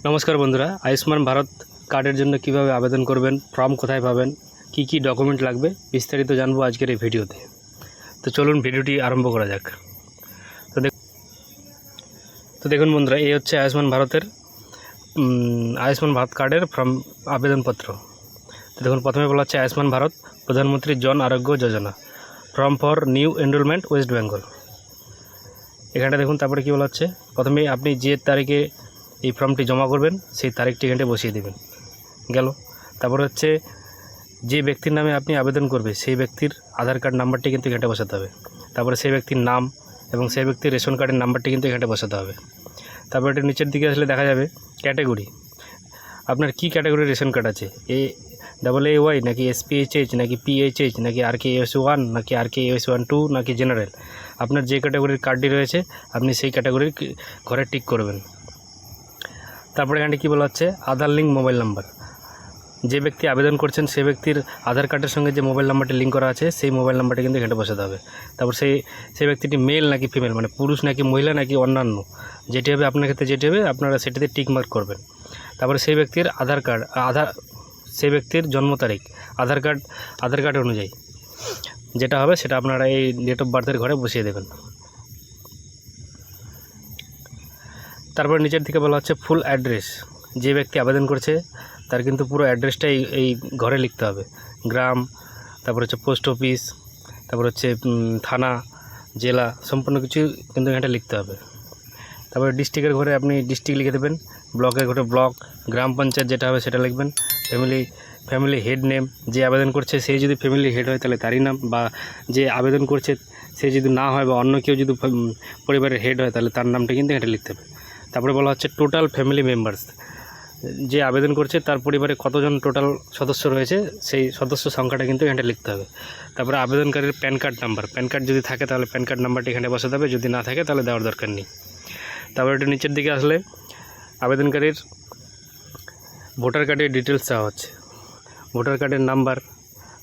নমস্কার বন্ধুরা, আয়ুষ্মান ভারত কার্ডের জন্য কিভাবে আবেদন করবেন, ফর্ম কোথায় পাবেন, কি কি ডকুমেন্ট লাগবে বিস্তারিত জানবো আজকের এই ভিডিওতে। তো চলুন ভিডিওটি আরম্ভ করা যাক। তো দেখুন বন্ধুরা, এই হচ্ছে আয়ুষ্মান ভারত কার্ডের ফর্ম আবেদনপত্র। তো দেখুন, প্রথমে বলা হচ্ছে আয়ুষ্মান ভারত প্রধানমন্ত্রী Jan Arogya Yojana, form for new enrollment West Bengal. এখানটা দেখুন, তারপরে কী বলা হচ্ছে, প্রথমে আপনি যে তারিখে এই ফর্মটি জমা করবেন সেই তারিখটি এখানে বসিয়ে দেবেন। গেল। তারপর হচ্ছে যে ব্যক্তির নামে আপনি আবেদন করবে সেই ব্যক্তির আধার কার্ড নাম্বারটি কিন্তু এখানে বসাতে হবে। তারপরে সেই ব্যক্তির নাম এবং সেই ব্যক্তির রেশন কার্ডের নাম্বারটি কিন্তু এখানে বসাতে হবে। তারপর একটু নিচের দিকে আসলে দেখা যাবে ক্যাটাগরি, আপনার কি ক্যাটাগরির রেশন কার্ড আছে, AA নাকি SPHH নাকি PHH নাকি RKS1 নাকি RKS12 নাকি জেনারেল। আপনার যে ক্যাটাগরির কার্ডটি রয়েছে আপনি সেই ক্যাটাগরির ঘরে টিক করবেন। তারপরে এখানে কী বলা হচ্ছে, আধার লিঙ্ক মোবাইল নাম্বার। যে ব্যক্তি আবেদন করছেন সেই ব্যক্তির আধার কার্ডের সঙ্গে যে মোবাইল নাম্বারটি লিঙ্ক করা আছে সেই মোবাইল নাম্বারটি কিন্তু এখানে বসাতে হবে। তারপর সেই ব্যক্তিটি মেল নাকি ফিমেল, মানে পুরুষ নাকি মহিলা নাকি অন্যান্য, যেটি হবে আপনার ক্ষেত্রে যেটি হবে আপনারা সেটিতে টিক মার্ক করবেন। তারপরে সেই ব্যক্তির সেই ব্যক্তির জন্ম তারিখ আধার কার্ড অনুযায়ী যেটা হবে সেটা আপনারা এই ডেট অফ বার্থের ঘরে বসিয়ে দেবেন। তারপর নিচের দিকে বলা হচ্ছে ফুল অ্যাড্রেস। যে ব্যক্তি আবেদন করছে তার কিন্তু পুরো অ্যাড্রেসটা এই ঘরে লিখতে হবে। গ্রাম, তারপর হচ্ছে পোস্ট অফিস, তারপর হচ্ছে থানা, জেলা, সম্পূর্ণ কিছু কিন্তু এখানে লিখতে হবে। তারপরে ডিস্ট্রিক্টের ঘরে আপনি ডিস্ট্রিক্ট লিখে দেবেন, ব্লকের ঘরে ব্লক, গ্রাম পঞ্চায়েত যেটা হবে সেটা লিখবেন, ফ্যামিলি হেড নেম। যে আবেদন করছে সেই যদি ফ্যামিলি হেড হয় তাহলে তারই নাম, বা যে আবেদন করছে সে যদি না হয় বা অন্য কেউ যদি পরিবারের হেড হয় তাহলে তার নামটা কিন্তু এখানে লিখতে হবে। তারপরে বলা হচ্ছে টোটাল ফ্যামিলি মেম্বার্স, যে আবেদন করছে তার পরিবারে কতজন টোটাল সদস্য রয়েছে সেই সদস্য সংখ্যাটা কিন্তু এখানে লিখতে হবে। তারপরে আবেদনকারীর PAN card number, PAN card যদি থাকে তাহলে প্যান কার্ড নাম্বারটি এখানে বসাতে হবে, যদি না থাকে তাহলে দেওয়ার দরকার নেই। তারপরে একটু নিচের দিকে আসলে আবেদনকারীর ভোটার কার্ডের ডিটেলস চাওয়া হচ্ছে, ভোটার কার্ডের নাম্বার,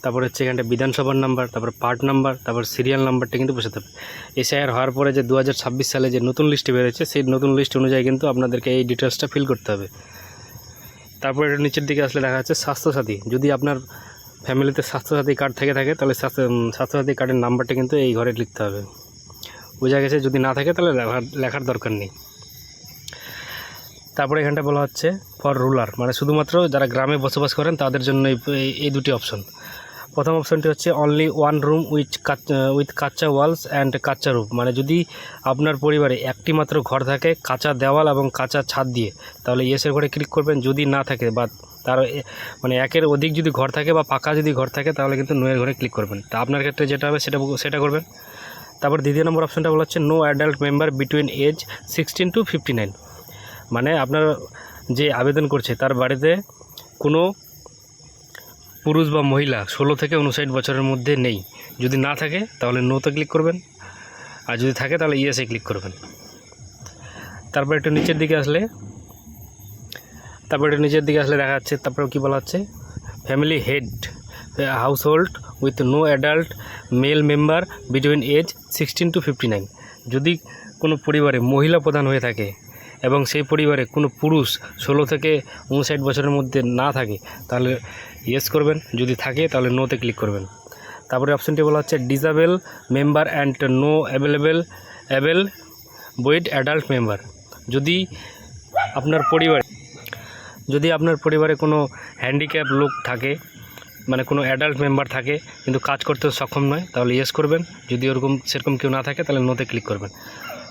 তারপর হচ্ছে এখানটা বিধানসভার নাম্বার, তারপর পার্ট নাম্বার, তারপর সিরিয়াল নাম্বারটা কিন্তু বসাতে হবে। এসআইআর হওয়ার পরে যে 2026 সালে যে নতুন লিস্টে বেরোচ্ছে সেই নতুন লিস্ট অনুযায়ী কিন্তু আপনাদেরকে এই ডিটেলসটা ফিল করতে হবে। তারপর একটু নিচের দিকে আসলে দেখা যাচ্ছে স্বাস্থ্যসাথী। যদি আপনার ফ্যামিলিতে স্বাস্থ্যসাথী কার্ড থেকে থাকে তাহলে স্বাস্থ্যসাথী কার্ডের নাম্বারটা কিন্তু এই ঘরে লিখতে হবে। বোঝা গেছে? যদি না থাকে তাহলে লেখার দরকার নেই। তারপরে এখানটা বলা হচ্ছে ফর রুরাল, মানে শুধুমাত্র যারা গ্রামে বসবাস করেন তাদের জন্য এই দুটি অপশন। প্রথম অপশনটি হচ্ছে অনলি ওয়ান রুম উইথ কাঁচা ওয়ালস অ্যান্ড কাঁচা রুফ, মানে যদি আপনার পরিবারে একটি মাত্র ঘর থাকে কাঁচা দেওয়াল এবং কাঁচা ছাদ দিয়ে তাহলে ইয়েসের ঘরে ক্লিক করবেন। যদি না থাকে বা তার মানে একের অধিক যদি ঘর থাকে বা পাকা যদি ঘর থাকে তাহলে কিন্তু নোয়ের ঘরে ক্লিক করবেন। তা আপনার ক্ষেত্রে যেটা হবে সেটা করবেন। তারপর দ্বিতীয় নম্বর অপশনটা বলা হচ্ছে no adult member between age 16 to 59, মানে আপনার যে আবেদন করছে তার বাড়িতে কোনো পুরুষ বা মহিলা 16 থেকে 59 বছরের মধ্যে নেই। যদি না থাকে তাহলে নোতে ক্লিক করবেন, আর যদি থাকে তাহলে ইয়েসে ক্লিক করবেন। তারপর একটু নিচের দিকে আসলে দেখা যাচ্ছে, তারপর কী বলা হচ্ছে, family head household with no adult male member between age 16 to 59। যদি কোনো পরিবারে মহিলা প্রধান হয়ে থাকে এবং সেই পরিবারে কোনো পুরুষ 16 থেকে 59 বছরের মধ্যে না থাকে তাহলে ইয়েস করবেন, যদি থাকে তাহলে নোতে ক্লিক করবেন। তারপরে অপশনটি বলা হচ্ছে disable member and no able bodied adult member. যদি আপনার পরিবারে কোনো হ্যান্ডিক্যাপ লোক থাকে, মানে কোনো অ্যাডাল্ট মেম্বার থাকে কিন্তু কাজ করতে সক্ষম নয়, তাহলে ইয়েস করবেন। যদি সেরকম কেউ না থাকে তাহলে নোতে ক্লিক করবেন।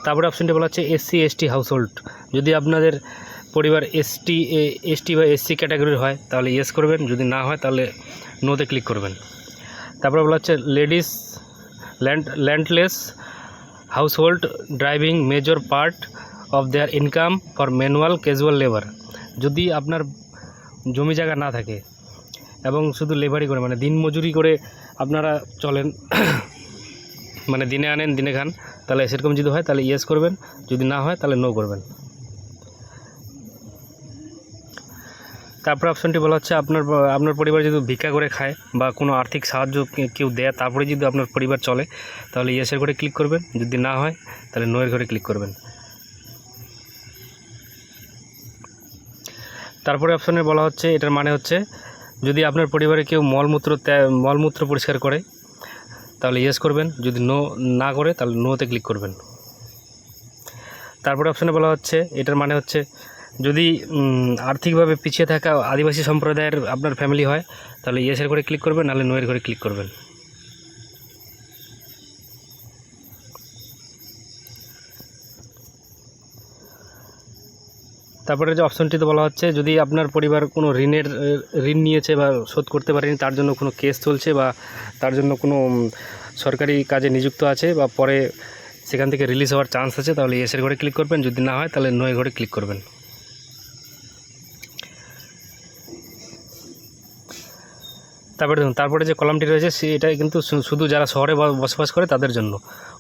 তারপরে অপশনটি বলা হচ্ছে SC/ST হাউস হোল্ড। যদি আপনাদের পরিবার ST বা SC ক্যাটাগরির হয় তাহলে ইয়েস করবেন, যদি না হয় তাহলে নোতে ক্লিক করবেন। তারপরে বলা হচ্ছে ladies landless house hold driving major part of their income for manual casual labour. যদি আপনার জমি জায়গা না থাকে এবং শুধু লেবারি করে, মানে দিন মজুরি করে আপনারা চলেন, মানে দিনে আনেন দিনে খান, তাহলে সেরকম যদি হয় তাহলে ইয়েস করবেন, যদি না হয় তাহলে নো করবেন। তারপর অপশনটি বলা হচ্ছে আপনার পরিবার যদি ভিক্ষা করে খায় বা কোনো আর্থিক সাহায্য কেউ দেয় তারপরে যদি আপনার পরিবার চলে তাহলে ইয়েসের ঘরে ক্লিক করবেন, যদি না হয় তাহলে নোয়ের ঘরে ক্লিক করবেন। তারপরে অপশনে বলা হচ্ছে, এটার মানে হচ্ছে যদি আপনার পরিবারে কেউ মলমূত্র পরিষ্কার করে তাহলে ইয়েস করবেন, যদি না করে তাহলে নোতে ক্লিক করবেন। তারপরে অপশনে বলা হচ্ছে, এটার মানে হচ্ছে যদি আর্থিকভাবে পিছিয়ে থাকা আদিবাসী সম্প্রদায়ের আপনার ফ্যামিলি হয় তাহলে ইয়েসের করে ক্লিক করবেন, নাহলে নোয়ের করে ক্লিক করবেন। তারপরে যে অপশনটিতে বলা হচ্ছে, যদি আপনার পরিবার কোনো ঋণ নিয়েছে বা শোধ করতে পারেনি, তার জন্য কোনো কেস চলছে বা তার জন্য কোনো সরকারি কাজে নিযুক্ত আছে বা পরে সেখান থেকে রিলিজ হওয়ার চান্স আছে, তাহলে ইয়েসের ঘরে ক্লিক করবেন, যদি না হয় তাহলে নোয়ের ঘরে ক্লিক করবেন। তারপরে যে কলামটি রয়েছে এটা কিন্তু শুধু যারা শহরে বসবাস করে তাদের জন্য।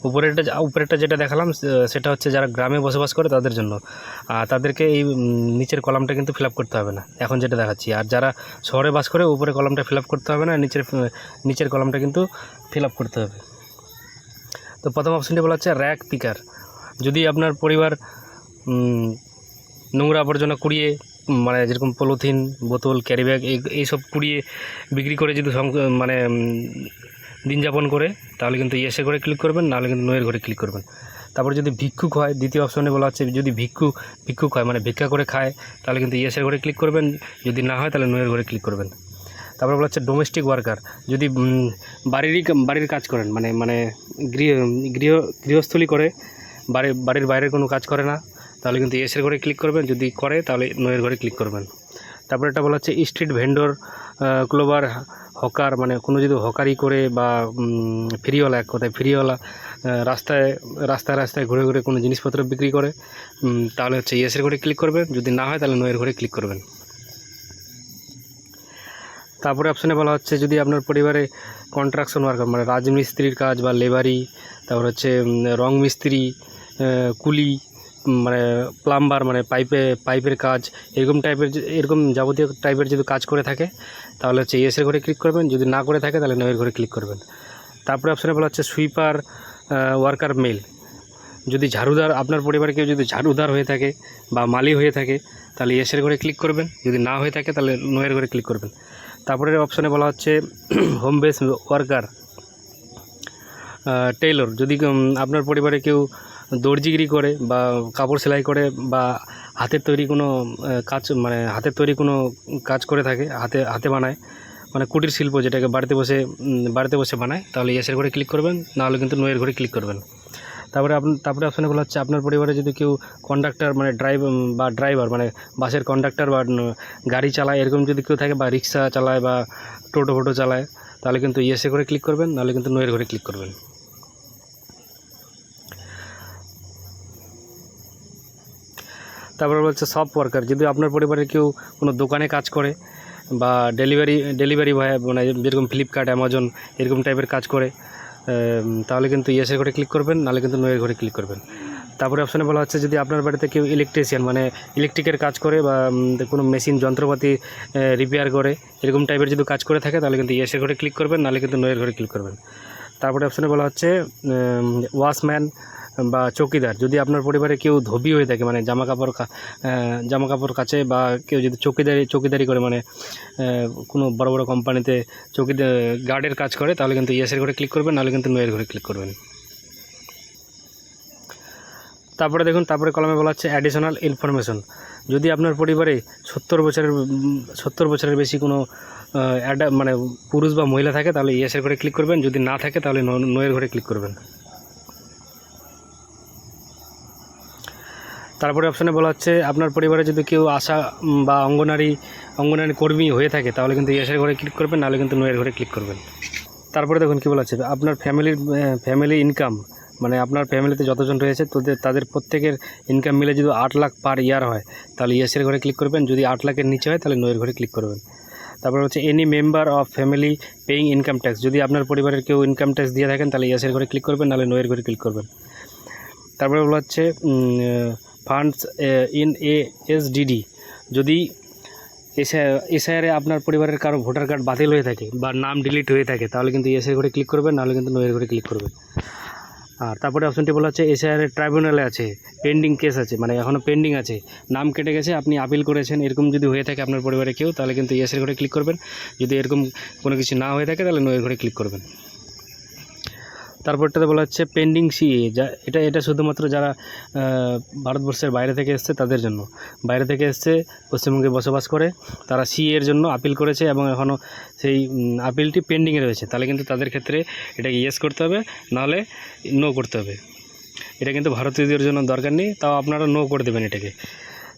উপরেরটা যেটা দেখালাম সেটা হচ্ছে যারা গ্রামে বসবাস করে তাদের জন্য, আর তাদেরকে এই নিচের কলামটা কিন্তু ফিল আপ করতে হবে না এখন যেটা দেখাচ্ছি। আর যারা শহরে বাস করে উপরে কলামটা ফিল আপ করতে হবে না, নিচের কলামটা কিন্তু ফিল আপ করতে হবে। তো প্রথম অপশনটি বলা হচ্ছে র্যাক পিকার। যদি আপনার পরিবার নোংরা আবর্জনা কুড়িয়ে, মানে যেরকম পলিথিন, বোতল, ক্যারি ব্যাগ এইসব কুড়িয়ে বিক্রি করে যদি দিন যাপন করে তাহলে কিন্তু ইয়েসে করে ক্লিক করবেন, নাহলে কিন্তু নোয়ের ঘরে ক্লিক করবেন। তারপর যদি ভিক্ষুক হয়, দ্বিতীয় অপশনে বলা হচ্ছে যদি ভিক্ষুক হয় মানে ভিক্ষা করে খায় তাহলে কিন্তু ইয়েসের ঘরে ক্লিক করবেন, যদি না হয় তাহলে নোয়ের ঘরে ক্লিক করবেন। তারপর বলা হচ্ছে ডোমেস্টিক ওয়ার্কার। যদি বাড়ির কাজ করেন, মানে গৃহস্থলী করে, বাড়ির বাইরের কোনো কাজ করে না, তাহলে কিন্তু ইয়েসের ঘরে ক্লিক করবেন, যদি করে তাহলে নোয়ের ঘরে ক্লিক করবেন। তারপরে এটা বলা হচ্ছে স্ট্রিট ভেন্ডর, ক্লোবার, হকার, মানে কোনো যদি হকারি করে বা ফেরিওয়ালা, এক কথায় ফেরিওয়ালা রাস্তায় ঘুরে কোনো জিনিসপত্র বিক্রি করে, তাহলে হচ্ছে ইয়েসের ঘরে ক্লিক করবেন, যদি না হয় তাহলে নোয়ের ঘরে ক্লিক করবেন। তারপরে অপশানে বলা হচ্ছে যদি আপনার পরিবারে কন্ট্রাকশন ওয়ার্কার, মানে রাজমিস্ত্রির কাজ বা লেবারি, তারপর হচ্ছে রং মিস্ত্রি, কুলি, মানে প্লাম্বার, মানে পাইপের কাজ, এরকম যাবতীয় টাইপের যদি কাজ করে থাকে তাহলে হচ্ছে ইয়েসের ঘরে ক্লিক করবেন, যদি না করে থাকে তাহলে নোয়ের ঘরে ক্লিক করবেন। তারপরে অপশানে বলা হচ্ছে সুইপার ওয়ার্কার মেল। যদি ঝাড়ুদার, আপনার পরিবারে কেউ যদি ঝাড়ুদার হয়ে থাকে বা মালি হয়ে থাকে তাহলে ইয়েসের ঘরে ক্লিক করবেন, যদি না হয়ে থাকে তাহলে নোয়ের ঘরে ক্লিক করবেন। তারপরে অপশানে বলা হচ্ছে হোম বেস ওয়ার্কার টেইলর। যদি আপনার পরিবারে কেউ দর্জিগিরি করে বা কাপড় সেলাই করে বা হাতের তৈরি কোনো কাজ করে থাকে, হাতে বানায়, মানে কুটির শিল্প, যেটাকে বাড়িতে বসে বানায়, তাহলে ইয়েসের ঘরে ক্লিক করবেন, নাহলে কিন্তু নোয়ের ঘরে ক্লিক করবেন। তারপরে অপশানে বলা হচ্ছে আপনার পরিবারে যদি কেউ কন্ডাক্টর, মানে ড্রাইভার, মানে বাসের কন্ডাক্টর বা গাড়ি চালায়, এরকম যদি কেউ থাকে, বা রিক্সা চালায় বা টোটো চালায়, তাহলে কিন্তু ইয়েসে করে ক্লিক করবেন, নাহলে কিন্তু নোয়ের ঘরে ক্লিক করবেন। তারপরে বলছে শপ ওয়ার্কার। যদি আপনার পরিবারের কেউ কোনো দোকানে কাজ করে বা ডেলিভারি বয়, মানে যেরকম ফ্লিপকার্ট, অ্যামাজন এরকম টাইপের কাজ করে, তাহলে কিন্তু ইয়েসের ঘরে ক্লিক করবেন, নাহলে কিন্তু নোয়ের ঘরে ক্লিক করবেন। তারপরে অপশানে বলা হচ্ছে যদি আপনার বাড়িতে কেউ ইলেকট্রিশিয়ান, মানে ইলেকট্রিকের কাজ করে বা কোনো মেশিন যন্ত্রপাতি রিপেয়ার করে, এরকম টাইপের যদি কাজ করে থাকে তাহলে কিন্তু ইয়েসের ঘরে ক্লিক করবেন, নাহলে কিন্তু নোয়ের ঘরে ক্লিক করবেন। তারপরে অপশানে বলা হচ্ছে ওয়াশম্যান বা চৌকিদার। যদি আপনার পরিবারে কেউ ধোবি হয়ে থাকে, মানে জামা কাপড় কাচে, বা কেউ যদি চৌকিদারি করে, মানে কোনো বড় বড় কোম্পানিতে গার্ডের কাজ করে, তাহলে কিন্তু ইয়েসের ঘরে ক্লিক করবেন, নাহলে কিন্তু নোয়ের ঘরে ক্লিক করবেন। তারপরে কলমে বলা হচ্ছে অ্যাডিশনাল ইনফরমেশন। যদি আপনার পরিবারে 70 বছরের বেশি কোনো মানে পুরুষ বা মহিলা থাকে তাহলে ইয়েসের ঘরে ক্লিক করবেন, যদি না থাকে তাহলে নোয়ের ঘরে ক্লিক করবেন। তারপরে অপশানে বলা হচ্ছে আপনার পরিবারে যদি কেউ আশা বা অঙ্গনারী কর্মী হয়ে থাকে তাহলে কিন্তু ইয়েসের ঘরে ক্লিক করবেন, নাহলে কিন্তু নোয়ের ঘরে ক্লিক করবেন। তারপরে দেখুন কী বলা হচ্ছে আপনার ফ্যামিলি ইনকাম, মানে আপনার ফ্যামিলিতে যতজন রয়েছে তাদের প্রত্যেকের ইনকাম মিলে যদি 8 লাখ পার ইয়ার হয় তাহলে ইয়েসের ঘরে ক্লিক করবেন, যদি 8 লাখের নিচে হয় তাহলে নোয়ের ঘরে ক্লিক করবেন। তারপরে হচ্ছে any member of family paying income tax. যদি আপনার পরিবারের কেউ ইনকাম ট্যাক্স দিয়ে থাকেন তাহলে ইয়েসের ঘরে ক্লিক করবেন, নাহলে নোয়ের ঘরে ক্লিক করবেন। তারপরে বলা হচ্ছে ফান্ডস ইন এসডিডি। যদি এসআইআরে আপনার পরিবারের কারো ভোটার কার্ড বাতিল হয়ে থাকে বা নাম ডিলিট হয়ে থাকে তাহলে কিন্তু ইয়েসের ঘরে ক্লিক করবেন, নাহলে কিন্তু নোয়ের ঘরে ক্লিক করবেন। আর তারপরে অপশনটি বলা হচ্ছে এসআইআর ট্রাইব্যুনালে আছে, পেন্ডিং কেস আছে, মানে এখনও পেন্ডিং আছে, নাম কেটে গেছে, আপনি আপিল করেছেন, এরকম যদি হয়ে থাকে আপনার পরিবারে কেউ, তাহলে কিন্তু ইয়েসের ঘরে ক্লিক করবেন। যদি এরকম কোনো কিছু না হয়ে থাকে তাহলে নোয়ের ঘরে ক্লিক করবেন। তারপরটাতে বলা হচ্ছে পেন্ডিং সিএ, যা এটা শুধুমাত্র যারা ভারতবর্ষের বাইরে থেকে এসছে তাদের জন্য। বাইরে থেকে এসছে, পশ্চিমবঙ্গে বসবাস করে, তারা সিএ এর জন্য আপিল করেছে এবং এখনও সেই আপিলটি পেন্ডিংয়ে রয়েছে, তাহলে কিন্তু তাদের ক্ষেত্রে এটাকে ইয়েস করতে হবে, নাহলে নো করতে হবে। এটা কিন্তু ভারতীয়দের জন্য দরকার নেই, তাও আপনারা নো করে দেবেন এটাকে।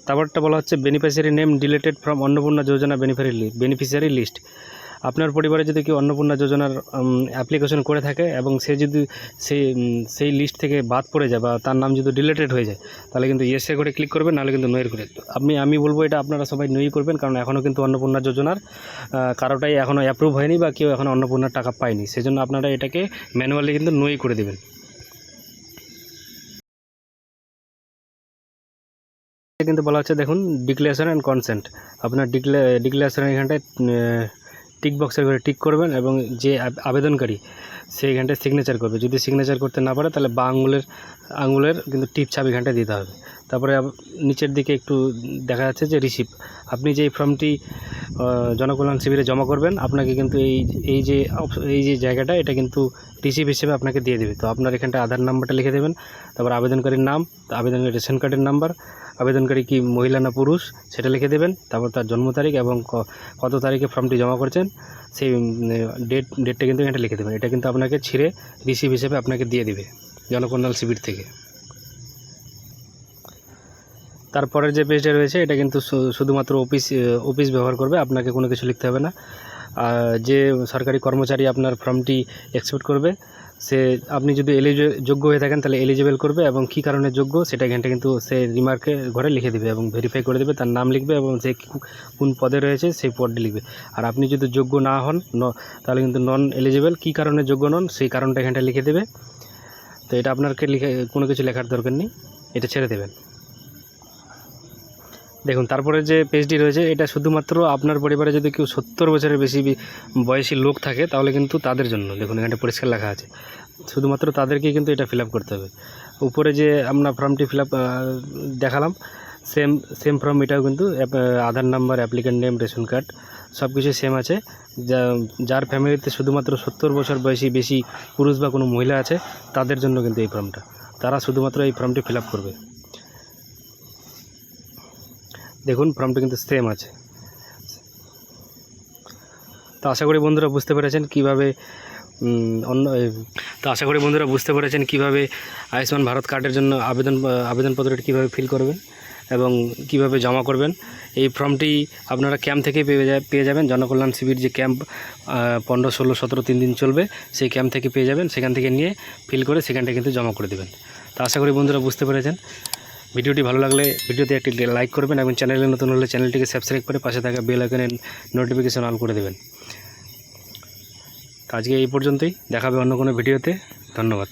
তারপরটা বলা হচ্ছে beneficiary name deleted from Annapurna Yojana beneficiary list. আপনার পরিবারে যদি কেউ অন্নপূর্ণা যোজনার অ্যাপ্লিকেশন করে থাকে এবং সে যদি সেই লিস্ট থেকে বাদ পড়ে যায় বা তার নাম যদি ডিলিটেড হয়ে যায়, তাহলে কিন্তু ইয়েসে করে ক্লিক করবেন, নাহলে কিন্তু নোয়ের করে। আমি বলবো এটা আপনারা সবাই নোই করবেন, কারণ এখনও কিন্তু অন্নপূর্ণা যোজনার কারোটাই এখনও অ্যাপ্রুভ হয়নি বা কেউ এখনও অন্নপূর্ণার টাকা পায়নি, সেজন্য আপনারা এটাকে ম্যানুয়ালি কিন্তু নোই করে দেবেন। কিন্তু বলা হচ্ছে দেখুন ডিক্লারেশন অ্যান্ড কনসেন্ট। আপনার ডিক্লারেশন এখানটায় টিক বক্সের করে টিক করবেন এবং যে আবেদনকারী সেই এখানটায় সিগনেচার করবে। যদি সিগনেচার করতে না পারে তাহলে বা আঙুলের কিন্তু টিপ ছাপ এখানটায় দিতে হবে। তারপরে নিচের দিকে একটু দেখা যাচ্ছে যে রিসিপ্ট। আপনি যে ফর্মটি জনকল্যাণ শিবিরে জমা করবেন, আপনাকে কিন্তু এই যে জায়গাটা এটা কিন্তু রিসিপ্ট হিসেবে আপনাকে দিয়ে দেবে। তো আপনার এখানটা আধার নাম্বারটা লিখে দেবেন, তারপর আবেদনকারীর নাম, আবেদনকারী রেশন কার্ডের নাম্বার, আবেদনকারী কি মহিলা না পুরুষ সেটা লিখে দেবেন, তারপর তার জন্ম তারিখ এবং কত তারিখে ফর্মটি জমা করেছেন সেই ডেটটা কিন্তু এখানটা লিখে দেবেন। এটা কিন্তু আপনাকে ছিঁড়ে রিসিপ্ট হিসেবে আপনাকে দিয়ে দেবে জনকল্যাণ শিবির থেকে। তারপরের যে পেজটা রয়েছে এটা কিন্তু শুধুমাত্র অফিস ব্যবহার করবে, আপনাকে কোনো কিছু লিখতে হবে না। যে সরকারি কর্মচারী আপনার ফর্মটি অ্যাকসেপ্ট করবে, আপনি যদি যোগ্য হয়ে থাকেন তাহলে এলিজিবল করবে এবং কী কারণে যোগ্য সেটা এখানটা কিন্তু সে রিমার্কে ঘরে লিখে দেবে এবং ভেরিফাই করে দেবে, তার নাম লিখবে এবং সে কোন পদে রয়েছে সেই পদটি লিখবে। আর আপনি যদি যোগ্য না হন তাহলে কিন্তু নন এলিজিবল, কী কারণে যোগ্য নন সেই কারণটা এখানটা লিখে দেবে। তো এটা আপনাকে কোনো কিছু লেখার দরকার নেই, এটা ছেড়ে দেবেন। দেখুন তারপরে যে পেজটি রয়েছে এটা শুধুমাত্র আপনার পরিবারে যদি কেউ 70 বছরের বেশি বয়সী লোক থাকে তাহলে কিন্তু তাদের জন্য। দেখুন এখানে পরিষ্কার লেখা আছে, শুধুমাত্র তাদেরকেই কিন্তু এটা ফিল আপ করতে হবে। উপরে যে আমরা ফর্মটি ফিল আপ দেখালাম সেম ফর্ম, এটাও কিন্তু Aadhaar number, applicant name, ration card সব কিছু সেম আছে। যার ফ্যামিলিতে শুধুমাত্র 70 বছর বয়সী বেশি পুরুষ বা কোনো মহিলা আছে তাদের জন্য কিন্তু এই ফর্মটা, তারা শুধুমাত্র এই ফর্মটি ফিল আপ করবে। দেখুন ফর্মটা কিন্তু সেম আছে। তো আশা করি বন্ধুরা বুঝতে পেরেছেন কীভাবে আয়ুষ্মান ভারত কার্ডের জন্য আবেদনপত্রটি কীভাবে ফিল করবেন এবং কিভাবে জমা করবেন। এই ফর্মটি আপনারা ক্যাম্প থেকে পেয়ে যাবেন, জনকল্যাণ শিবির যে ক্যাম্প 15, 16, 17 3 দিন চলবে সেই ক্যাম্প থেকে পেয়ে যাবেন, সেখান থেকে নিয়ে ফিল করে সেখানটা কিন্তু জমা করে দেবেন। তো আশা করি বন্ধুরা বুঝতে পেরেছেন। ভিডিওটি ভালো লাগলে ভিডিওতে একটি লাইক করবেন এবং চ্যানেলে নতুন হলে চ্যানেলটিকে সাবস্ক্রাইব করে পাশে থাকা বেল আইকনের নোটিফিকেশন অন করে দেবেন। তো আজকে এই পর্যন্তই, দেখা হবে অন্য কোনো ভিডিওতে। ধন্যবাদ।